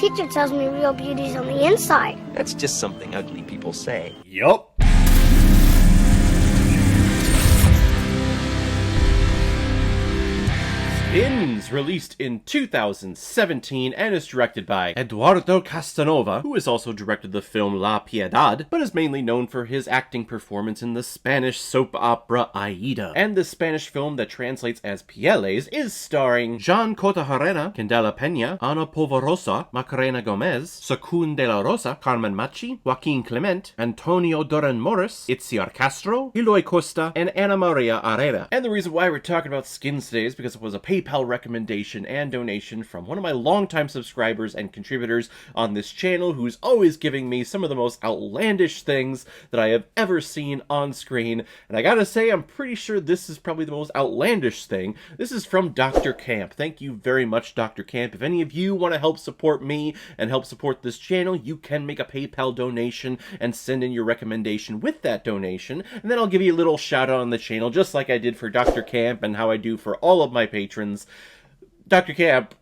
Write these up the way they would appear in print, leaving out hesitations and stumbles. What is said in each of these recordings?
teacher tells me real beauty's on the inside. That's just something ugly people say. Yup. Skins, released in 2017 and is directed by Eduardo Casanova, who has also directed the film La Piedad, but is mainly known for his acting performance in the Spanish soap opera Aida. And the Spanish film that translates as Pieles is starring Jean Cortajarena, Candela Peña, Ana Polvorosa, Macarena Gomez, Sakun de la Rosa, Carmen Machi, Joaquin Clement, Antonio Doran Morris, Itziar Castro, Eloy Costa, and Ana Maria Herrera. And the reason why we're talking about Skins today is because it was a PayPal recommendation and donation from one of my longtime subscribers and contributors on this channel, who's always giving me some of the most outlandish things that I have ever seen on screen. And I gotta say, I'm pretty sure this is probably the most outlandish thing. This is from Dr. Camp. Thank you very much, Dr. Camp. If any of you want to help support me and help support this channel, you can make a PayPal donation and send in your recommendation with that donation, and then I'll give you a little shout out on the channel, just like I did for Dr. Camp and how I do for all of my patrons. Dr. Camp,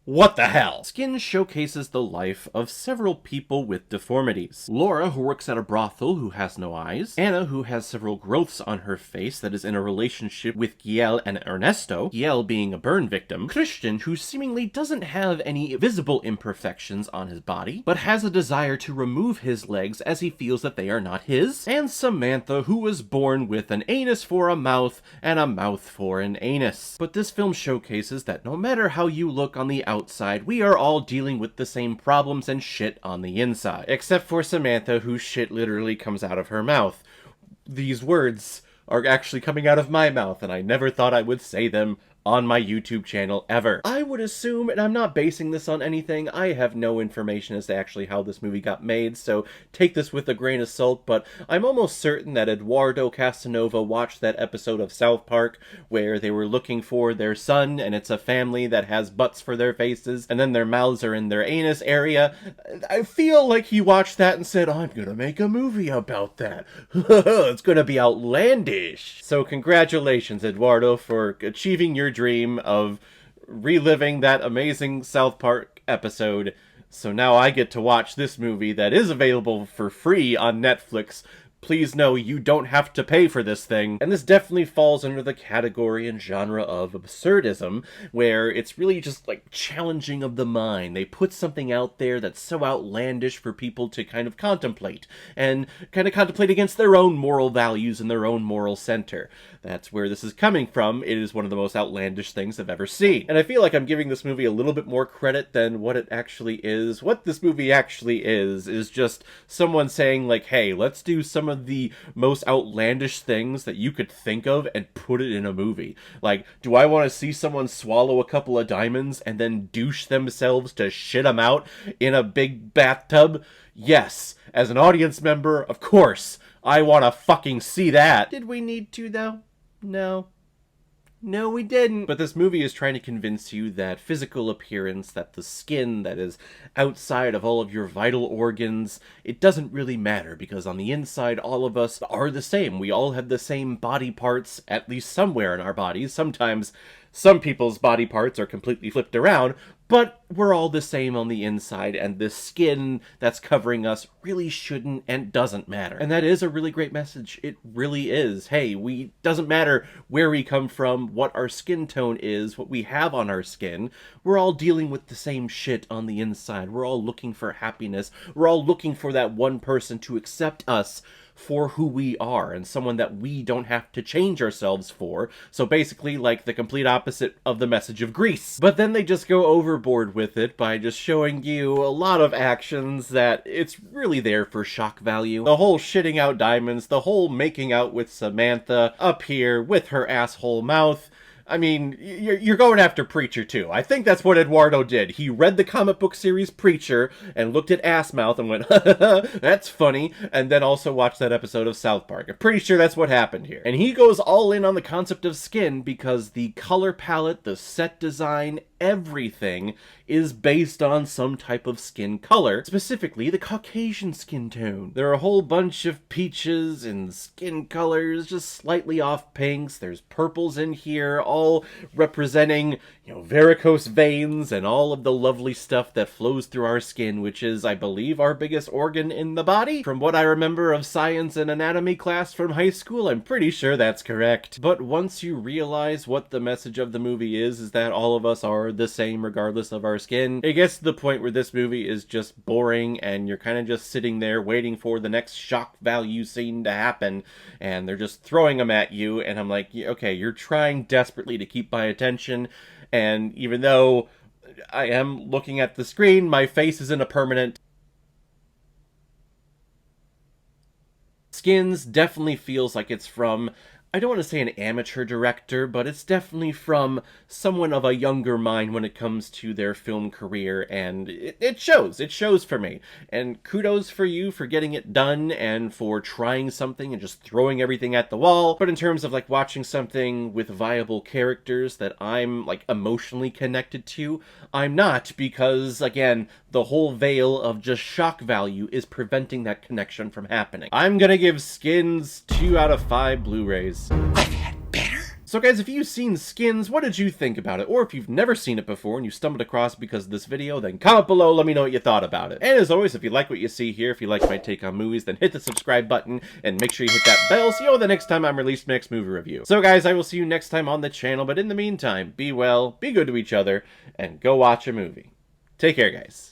what the hell? Skins showcases the life of several people with deformities. Laura, who works at a brothel, who has no eyes. Anna, who has several growths on her face that is in a relationship with Giel and Ernesto, Giel being a burn victim. Christian, who seemingly doesn't have any visible imperfections on his body, but has a desire to remove his legs as he feels that they are not his. And Samantha, who was born with an anus for a mouth and a mouth for an anus. But this film showcases that no matter how you look on the outside, we are all dealing with the same problems and shit on the inside. Except for Samantha, whose shit literally comes out of her mouth. These words are actually coming out of my mouth, and I never thought I would say them on my YouTube channel ever. I would assume, and I'm not basing this on anything, I have no information as to actually how this movie got made, so take this with a grain of salt, but I'm almost certain that Eduardo Casanova watched that episode of South Park where they were looking for their son, and it's a family that has butts for their faces, and then their mouths are in their anus area. I feel like he watched that and said, I'm gonna make a movie about that. It's gonna be outlandish. So congratulations, Eduardo, for achieving your dream of reliving that amazing South Park episode. So now I get to watch this movie that is available for free on Netflix. Please know you don't have to pay for this thing. And this definitely falls under the category and genre of absurdism, where it's really just like challenging of the mind. They put something out there that's so outlandish for people to kind of contemplate, and kind of contemplate against their own moral values and their own moral center. That's where this is coming from. It is one of the most outlandish things I've ever seen. And I feel like I'm giving this movie a little bit more credit than what it actually is. What this movie actually is just someone saying like, hey, let's do some of the most outlandish things that you could think of and put it in a movie. Like, do I want to see someone swallow a couple of diamonds and then douche themselves to shit them out in a big bathtub? Yes. As an audience member, of course, I want to fucking see that. Did we need to, though? No. No, we didn't. But this movie is trying to convince you that physical appearance, that the skin that is outside of all of your vital organs, it doesn't really matter, because on the inside, all of us are the same. We all have the same body parts, at least somewhere in our bodies. Sometimes some people's body parts are completely flipped around, but we're all the same on the inside, and this skin that's covering us really shouldn't and doesn't matter. And that is a really great message. It really is. Hey, doesn't matter where we come from, what our skin tone is, what we have on our skin. We're all dealing with the same shit on the inside. We're all looking for happiness. We're all looking for that one person to accept us for who we are, and someone that we don't have to change ourselves for. So basically like the complete opposite of the message of Grease. But then they just go overboard with it by just showing you a lot of actions that it's really there for shock value. The whole shitting out diamonds, the whole making out with Samantha up here with her asshole mouth. I mean, you're going after Preacher, too. I think that's what Eduardo did. He read the comic book series Preacher and looked at ass mouth and went, that's funny, and then also watched that episode of South Park. I'm pretty sure that's what happened here. And he goes all in on the concept of skin because the color palette, the set design, everything is based on some type of skin color, specifically the Caucasian skin tone. There are a whole bunch of peaches and skin colors, just slightly off pinks. There's purples in here, all all representing, varicose veins and all of the lovely stuff that flows through our skin, which is, I believe, our biggest organ in the body. From what I remember of science and anatomy class from high school, I'm pretty sure that's correct. But once you realize what the message of the movie is that all of us are the same regardless of our skin, it gets to the point where this movie is just boring and you're kind of just sitting there waiting for the next shock value scene to happen, and they're just throwing them at you, and I'm like, okay, you're trying desperately to keep my attention, and even though I am looking at the screen, my face is in a permanent. Skins definitely feels like it's from, I don't want to say an amateur director, but it's definitely from someone of a younger mind when it comes to their film career, and it shows. It shows for me. And kudos for you for getting it done and for trying something and just throwing everything at the wall. But in terms of, like, watching something with viable characters that I'm, like, emotionally connected to, I'm not, because, again, the whole veil of just shock value is preventing that connection from happening. I'm gonna give Skins 2 out of 5 Blu-rays. So guys, if you've seen Skins, what did you think about it? Or if you've never seen it before and you stumbled across it because of this video, then comment below, let me know what you thought about it. And as always, if you like what you see here, if you like my take on movies, then hit the subscribe button and make sure you hit that bell so you know the next time I'm released my next movie review. So guys, I will see you next time on the channel, but in the meantime, be well, be good to each other, and go watch a movie. Take care, guys.